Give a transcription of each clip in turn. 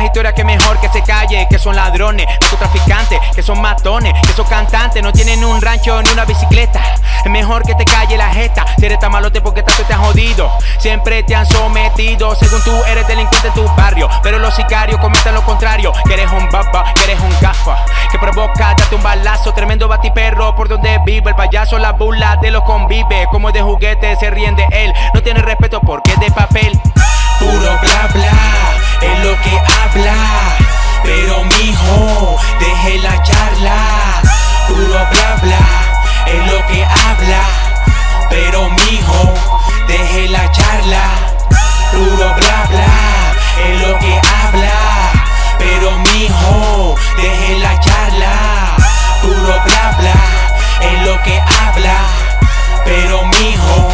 historias que mejor que se calle, que son ladrones, narcotraficantes, que son matones, que son cantantes, no tienen un rancho ni una bicicleta. Es mejor que te calle la jeta. Si eres tan malote porque tanto te han jodido, siempre te han sometido. Según tú eres delincuente en tu barrio, pero los sicarios comentan lo contrario. Que eres un baba, que eres un gafa, que provoca date un balazo. Tremendo batiperro por donde vive el payaso, la burla de los convive. Como de juguete se ríen de él, no tiene respeto porque es de papel. Puro bla bla, es lo que habla, pero mijo, deje la charla. Puro bla bla, es lo que habla, pero mijo, deje la charla. Puro bla bla, es lo que habla, pero mijo, deje la charla. Puro bla bla, es lo que habla, pero mijo,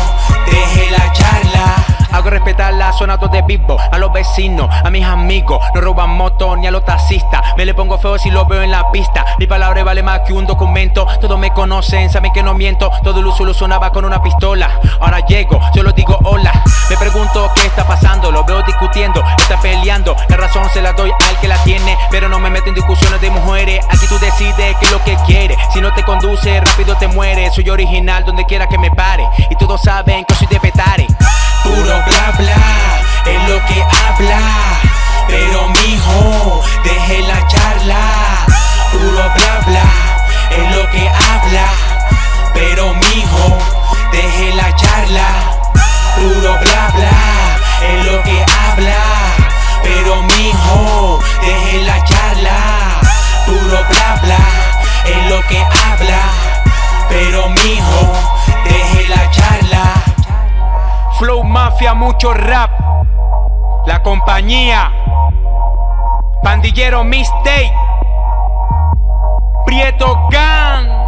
deje la charla. Hago respetar la zona donde vivo, a los vecinos, a mis amigos. No roban motos ni a los taxistas. Me le pongo feo si lo veo en la pista. Mi palabra vale más que un documento. Todos me conocen, saben que no miento. Todo el uso lo sonaba con una pistola. Ahora llego, solo digo hola. Me pregunto qué está pasando, lo veo discutiendo, está peleando. La razón se la doy al que la tiene, pero no me meto en discusiones de mujeres. Aquí tú decides qué es lo que quieres. Si no te conduce, rápido te mueres. Soy original donde quiera que me pare, y todos saben que soy de Petare. Puro bla bla, es lo que habla, pero mijo, deje la charla. Puro bla bla, es lo que habla, pero mijo, deje la charla. Puro bla bla, es lo que habla, pero mijo, deje la charla. Puro bla bla, es lo que habla, pero mijo, deje la charla. Flow Mafia, mucho rap. La compañía Pandillero Mixtape, Prieto Gang.